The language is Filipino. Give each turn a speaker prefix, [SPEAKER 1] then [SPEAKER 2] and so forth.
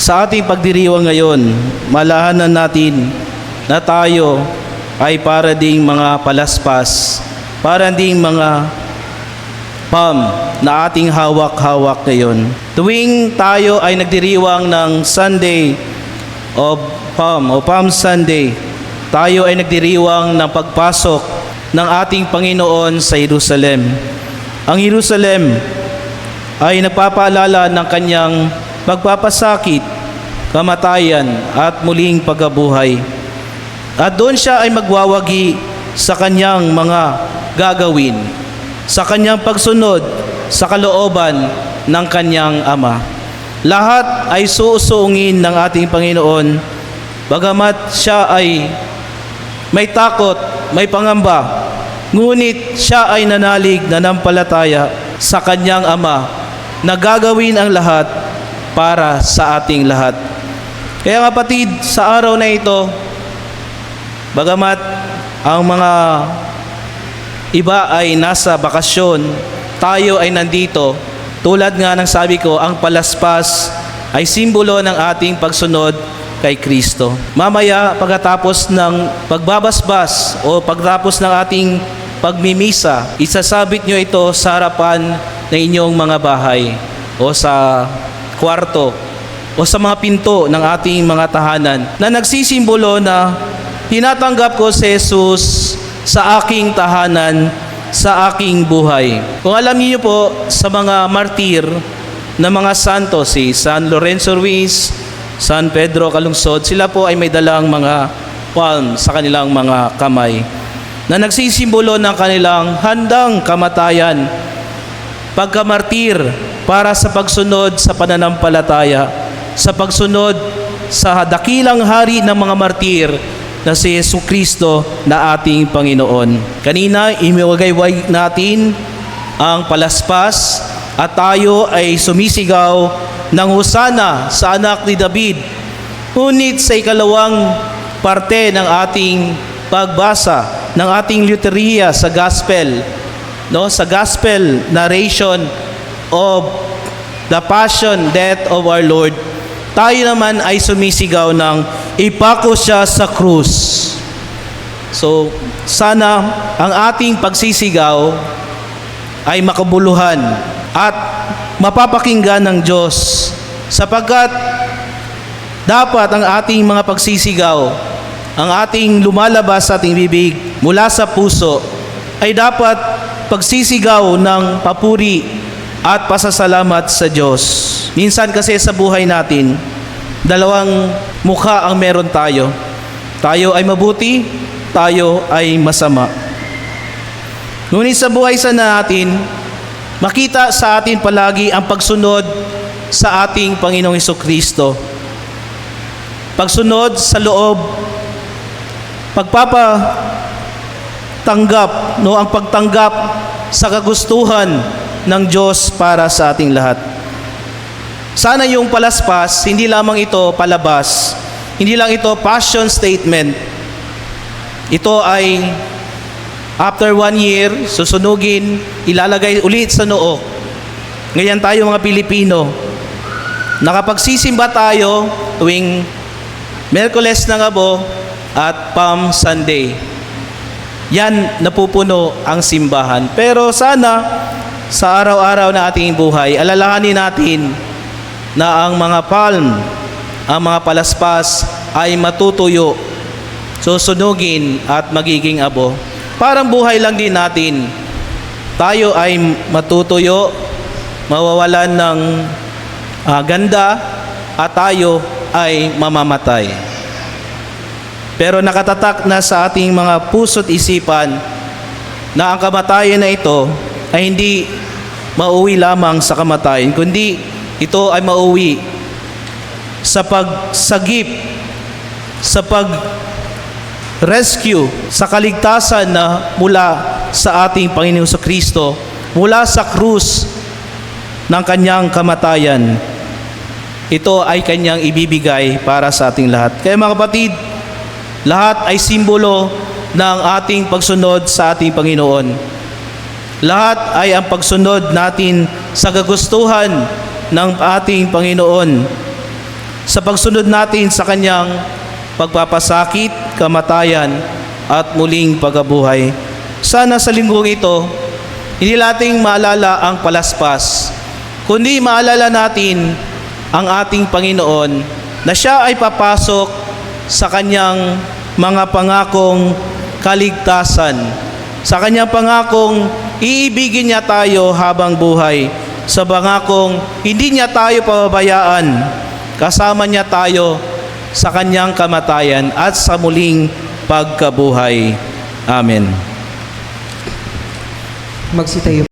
[SPEAKER 1] sa ating pagdiriwang ngayon, malahanan natin na tayo ay para ding mga palaspas, para ding mga palm na ating hawak-hawak ngayon. Tuwing tayo ay nagdiriwang ng Sunday of Palm o Palm Sunday, tayo ay nagdiriwang ng pagpasok ng ating Panginoon sa Jerusalem. Ang Jerusalem ay nagpapaalala ng kanyang pagpapasakit, kamatayan at muling pagkabuhay. At doon siya ay magwawagi sa kanyang mga gagawin, sa kanyang pagsunod sa kalooban ng kanyang Ama. Lahat ay susuungin ng ating Panginoon, bagamat siya ay may takot, may pangamba, ngunit siya ay nanalig, nanampalataya sa kanyang Ama na gagawin ang lahat para sa ating lahat. Kaya kapatid, sa araw na ito, bagamat ang mga iba ay nasa bakasyon, tayo ay nandito. Tulad nga ng sabi ko, ang palaspas ay simbolo ng ating pagsunod kay Kristo. Mamaya, pagkatapos ng pagbabasbas o pagtapos ng ating pagmimisa, isasabit nyo ito sa harapan ng inyong mga bahay o sa kwarto o sa mga pinto ng ating mga tahanan na nagsisimbolo na tinatanggap ko si Jesus sa aking tahanan, sa aking buhay. Kung alam niyo po, sa mga martir na mga santo, si San Lorenzo Ruiz, San Pedro Calungsod, sila po ay may dalang mga palm sa kanilang mga kamay na nagsisimbolo ng kanilang handang kamatayan, pagkamartir para sa pagsunod sa pananampalataya, sa pagsunod sa dakilang hari ng mga martir na si Jesucristo na ating Panginoon. Kanina, imiwagayway natin ang palaspas at tayo ay sumisigaw ng hosana sa anak ni David. Ngunit sa ikalawang parte ng ating pagbasa ng ating liturhiya sa gospel, sa gospel narration of the passion, death of our Lord, tayo naman ay sumisigaw ng ipako siya sa krus. So, sana ang ating pagsisigaw ay makabuluhan at mapapakinggan ng Diyos, sapagkat dapat ang ating mga pagsisigaw, ang ating lumalabas sa ating bibig mula sa puso, ay dapat pagsisigaw ng papuri at pasasalamat sa Diyos. Minsan kasi sa buhay natin, dalawang mukha ang meron tayo. Tayo ay mabuti, tayo ay masama. Ngunit sa buhay sana natin, makita sa atin palagi ang pagsunod sa ating Panginoong Jesucristo. Pagsunod sa loob, pagpapatanggap, ang pagtanggap sa kagustuhan ng Diyos para sa ating lahat. Sana yung palaspas, hindi lamang ito palabas, hindi lang ito passion statement. Ito ay after 1 year, susunugin, ilalagay ulit sa noo. Ngayon tayo mga Pilipino, nakapagsisimba tayo tuwing Miyerkules ng Abo at Palm Sunday. Yan, napupuno ang simbahan. Pero sana, sa araw-araw na ating buhay, alalahanin natin na ang mga palm, ang mga palaspas ay matutuyo, susunugin at magiging abo. Parang buhay lang din natin. Tayo ay matutuyo, mawawalan ng ganda, at tayo ay mamamatay. Pero nakatatak na sa ating mga puso't isipan na ang kamatayan na ito ay hindi mauwi lamang sa kamatayan, kundi ito ay mauwi sa pagsagip, sa pag-rescue, sa kaligtasan na mula sa ating Panginoong Kristo, mula sa krus ng kanyang kamatayan. Ito ay kanyang ibibigay para sa ating lahat. Kaya mga kapatid, lahat ay simbolo ng ating pagsunod sa ating Panginoon. Lahat ay ang pagsunod natin sa kagustuhan ng ating Panginoon. sa pagsunod natin sa kanyang pagpapasakit, kamatayan, at muling pagkabuhay. Sana sa linggong ito, hindi nating maalala ang palaspas, kundi maalala natin ang ating Panginoon na siya ay papasok sa kanyang mga pangakong kaligtasan, sa kanyang pangakong iibigin niya tayo habang buhay, sa pangakong hindi niya tayo pababayaan, kasama niya tayo sa kanyang kamatayan at sa muling pagkabuhay. Amen.
[SPEAKER 2] Magsitayo